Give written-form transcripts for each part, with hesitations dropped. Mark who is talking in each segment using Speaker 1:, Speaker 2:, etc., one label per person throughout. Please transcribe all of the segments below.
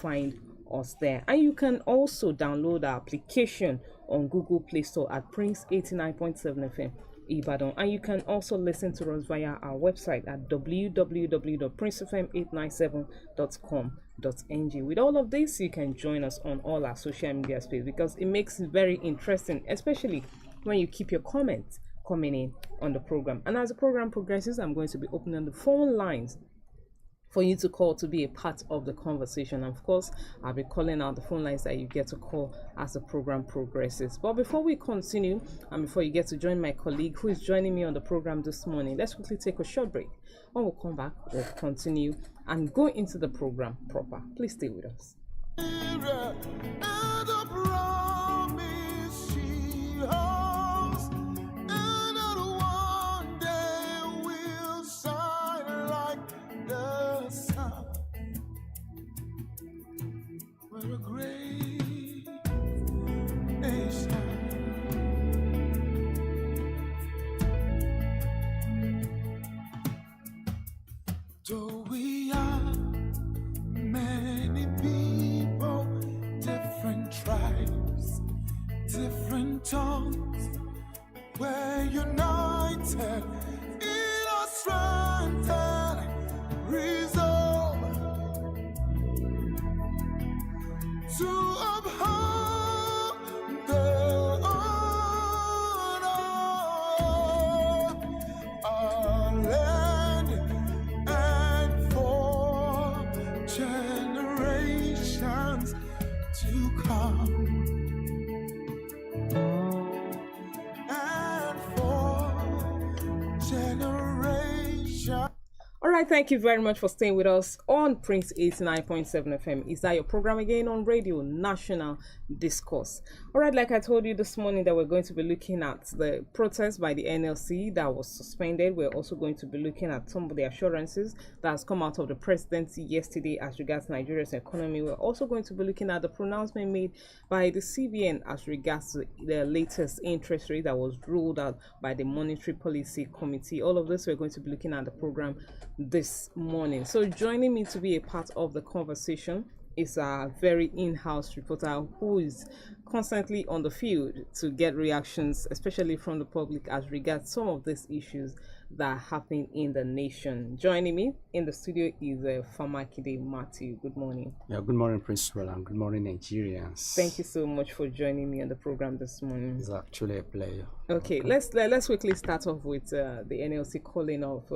Speaker 1: find us there. And you can also download our application on Google Play Store at Prince 89.7 FM Ibadan. And you can also listen to us via our website at www.princefm897.com.ng. With all of this, you can join us on all our social media space because it makes it very interesting, especially when you keep your comments coming in on the program. And as the program progresses, I'm going to be opening the phone lines for you to call to be a part of the conversation. And of course, I'll be calling out the phone lines that you get to call as the program progresses. But before we continue, and before you get to join my colleague who is joining me on the program this morning, let's quickly take a short break. When we come back, we'll continue and go into the program proper. Please stay with us.
Speaker 2: We're a great nation. Though we are many people, different tribes, different tongues, we're united in our strength and resolve to uphold the honor of our land and for generations to come. And for generations.
Speaker 1: All right, thank you very much for staying with us on Prince 89.7 FM. Is that your program again on Radio National Discourse? All right, like I told you this morning that we're going to be looking at the protest by the NLC that was suspended. We're also going to be looking at some of the assurances that has come out of the presidency yesterday as regards Nigeria's economy. We're also going to be looking at the pronouncement made by the CBN as regards to the latest interest rate that was ruled out by the Monetary Policy Committee. All of this we're going to be looking at the program this morning. So joining me to be a part of the conversation is a very in-house reporter who is constantly on the field to get reactions, especially from the public as regards some of these issues that are happening in the nation. Joining me in the studio is Famakide Matthew. Good morning.
Speaker 3: Yeah, good morning, Princewill, and good morning, Nigerians.
Speaker 1: Thank you so much for joining me on the program this morning.
Speaker 3: It's actually a pleasure.
Speaker 1: Okay, let's quickly start off with the NLC calling of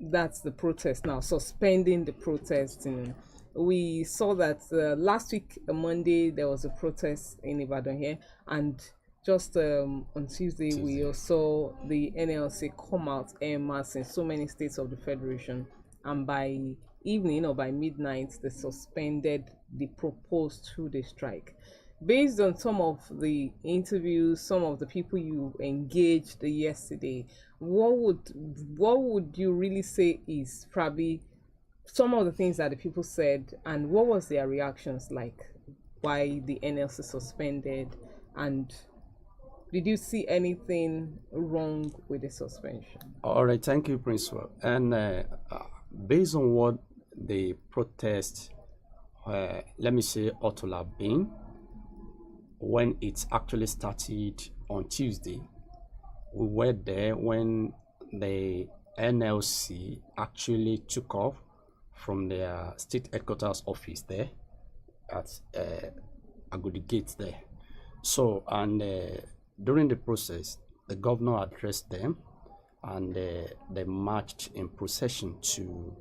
Speaker 1: that's the protest now, suspending the protest. And we saw that last week, Monday, there was a protest in Ibadan here, and just on Tuesday, we saw the NLC come out en masse in so many states of the Federation, and by evening or by midnight, they suspended the proposed 2-day strike. Based on some of the interviews, some of the people you engaged yesterday, what would you really say is probably some of the things that the people said, and what was their reactions like? Why the NLC suspended, and did you see anything wrong with the suspension?
Speaker 3: All right, thank you, Princewill. And based on what the protest, let me say, ought to have been, when it actually started on Tuesday, we were there when the NLC actually took off from their state headquarters office there at Agodi Gate there. So, and during the process, the governor addressed them, and they marched in procession to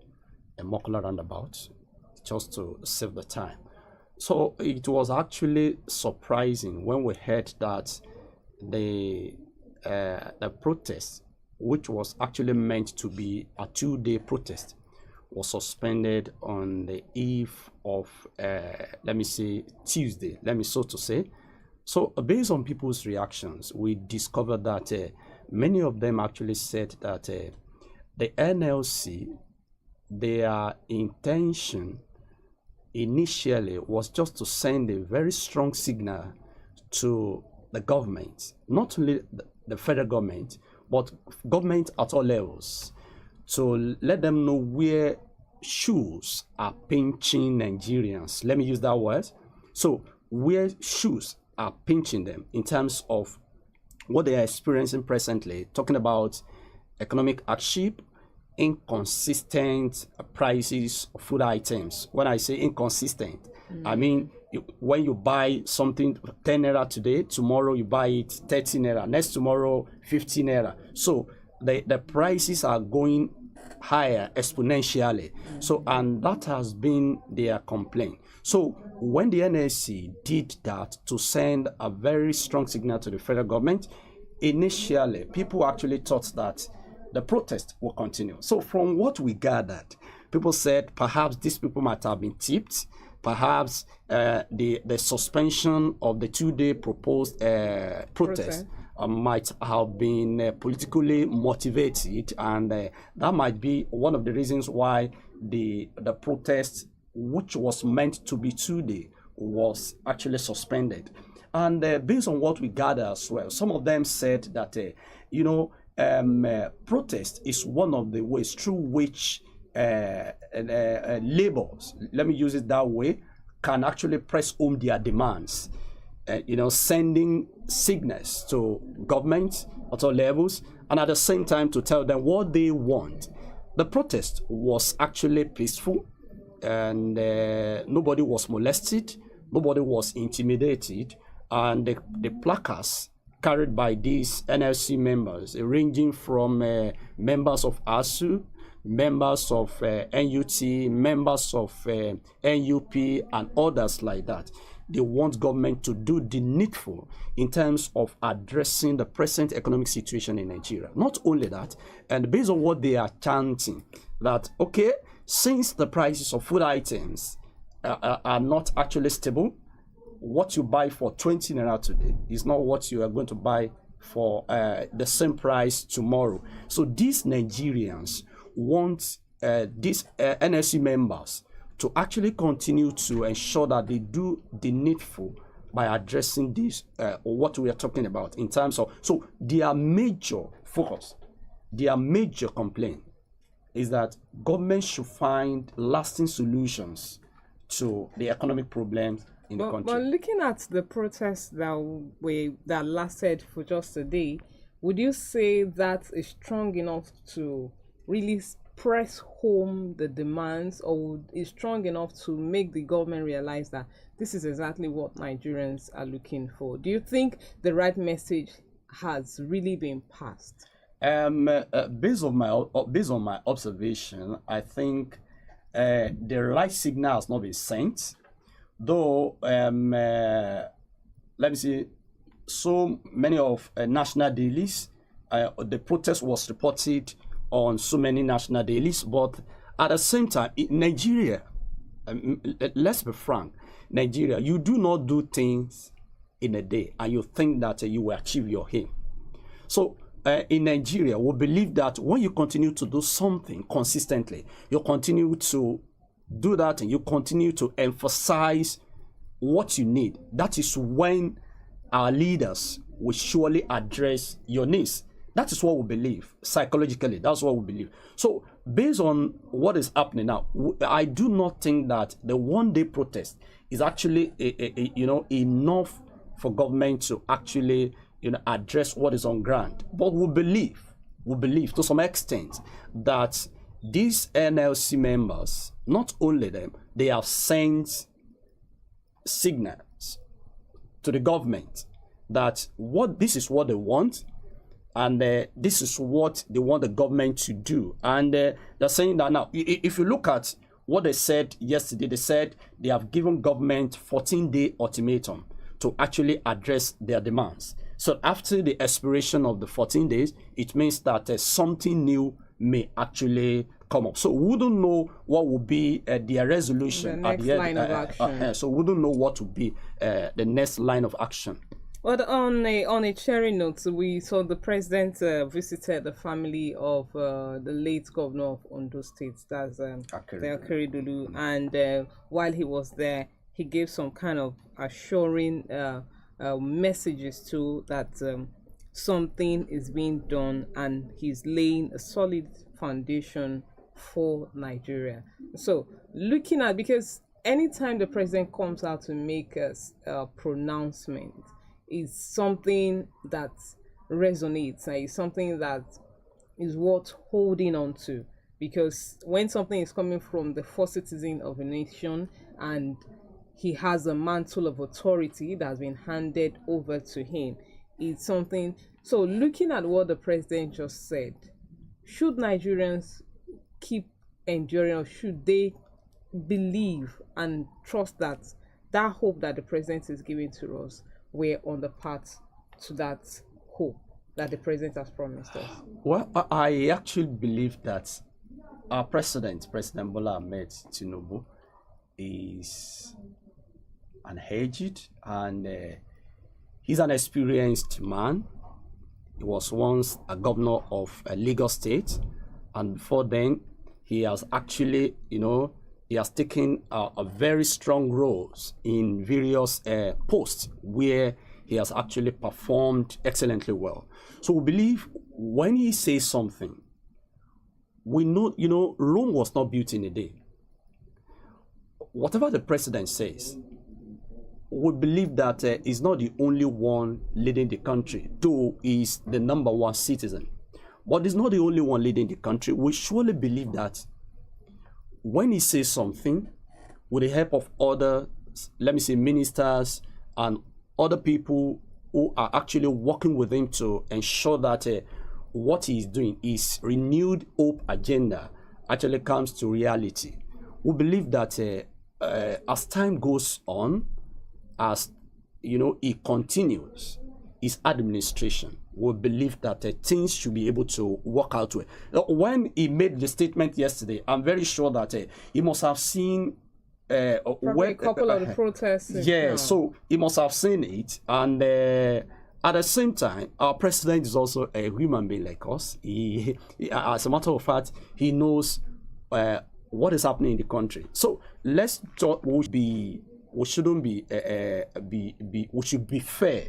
Speaker 3: a Mokola roundabout just to save the time. So it was actually surprising when we heard that the protest, which was actually meant to be a 2-day protest, was suspended on the eve of, let me say, Tuesday, so to say. So based on people's reactions, we discovered that many of them actually said that the NLC, their intention initially was just to send a very strong signal to the government, not only the federal government, but government at all levels, to let them know where shoes are pinching Nigerians, let me use that word. So where shoes are pinching them in terms of what they are experiencing presently, talking about economic hardship, inconsistent prices of food items. When I say inconsistent, I mean when you buy something 10 naira today, tomorrow you buy it 30 naira, next tomorrow 50 naira. So the prices are going higher exponentially. So, and that has been their complaint. So when the NSC did that to send a very strong signal to the federal government, initially people actually thought that the protest will continue. So from what we gathered, people said perhaps these people might have been tipped. Perhaps the suspension of the 2-day proposed protest might have been politically motivated, and that might be one of the reasons why the protest, which was meant to be 2-day, was actually suspended. And based on what we gather as well, some of them said that protest is one of the ways through which labors, let me use it that way, can actually press home their demands. Sending signals to government at all levels, and at the same time to tell them what they want. The protest was actually peaceful, and nobody was molested, nobody was intimidated, and the placards carried by these NLC members, ranging from members of ASU, members of NUT, members of NUP, and others like that. They want government to do the needful in terms of addressing the present economic situation in Nigeria. Not only that, and based on what they are chanting, that, okay, since the prices of food items are not actually stable, what you buy for 20 naira today is not what you are going to buy for the same price tomorrow. So these Nigerians want these NSC members to actually continue to ensure that they do the needful by addressing this, what we are talking about in terms of, so their major focus, their major complaint is that government should find lasting solutions to the economic problems in the country.
Speaker 1: But looking at the protests that lasted for just a day, would you say that is strong enough to really press home the demands, or is strong enough to make the government realize that this is exactly what Nigerians are looking for? Do you think the right message has really been passed?
Speaker 3: Based on my observation, I think the right signal has not been sent. Though, let me see, so many of national dailies, the protest was reported on so many national dailies, but at the same time, in Nigeria, let's be frank, Nigeria, you do not do things in a day and you think that you will achieve your aim. So in Nigeria, we believe that when you continue to do something consistently, you continue to do that and you continue to emphasize what you need. That is when our leaders will surely address your needs. That is what we believe psychologically. That's what we believe. So based on what is happening now, I do not think that the 1-day protest is actually enough for government to actually address what is on ground. But we believe to some extent that these NLC members, not only them, they have sent signals to the government that this is what they want, and this is what they want the government to do. And they're saying that now, if you look at what they said yesterday, they said they have given government 14-day ultimatum to actually address their demands. So after the expiration of the 14 days, it means that something new may actually come up. So we don't know what will be their resolution
Speaker 1: the next line of action.
Speaker 3: So we don't know what will be the next line of action.
Speaker 1: But on a cheery note, we saw the president visited the family of the late governor of Ondo State, that's Akeredolu, and while he was there, he gave some kind of assuring messages too that something is being done, and he's laying a solid foundation for Nigeria. So, looking at, because anytime the president comes out to make a pronouncement, is something that resonates and is something that is worth holding on to, because when something is coming from the first citizen of a nation and he has a mantle of authority that has been handed over to him, it's something. So looking at what the president just said, should Nigerians keep enduring, or should they believe and trust that that hope that the president is giving to us, we're on the path to that hope that the president has promised us?
Speaker 3: Well, I actually believe that our president, President Bola Ahmed Tinubu, is an aged and he's an experienced man. He was once a governor of a Lagos State, and before then, he has actually, he has taken a very strong roles in various posts where he has actually performed excellently well. So we believe when he says something, we know, Rome was not built in a day. Whatever the president says, we believe that he's not the only one leading the country, though he's the number one citizen. But he's not the only one leading the country. We surely believe that when he says something, with the help of other, let me say, ministers and other people who are actually working with him to ensure that what he is doing, his renewed hope agenda, actually comes to reality. We believe that as time goes on, as he continues his administration, we believe that things should be able to work out well. When he made the statement yesterday, I'm very sure that he must have seen
Speaker 1: a couple of the protests.
Speaker 3: Yeah, so he must have seen it, and at the same time, our president is also a human being like us. He as a matter of fact, he knows what is happening in the country. So let's we shouldn't we should be fair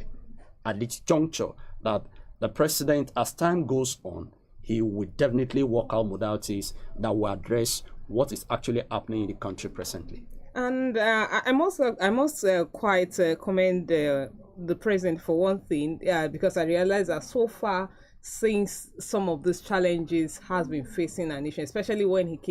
Speaker 3: at this juncture that the president, as time goes on, he will definitely work out modalities that will address what is actually happening in the country presently.
Speaker 1: And I must quite commend the president for one thing, because I realize that so far, since some of these challenges has been facing our nation, especially when he came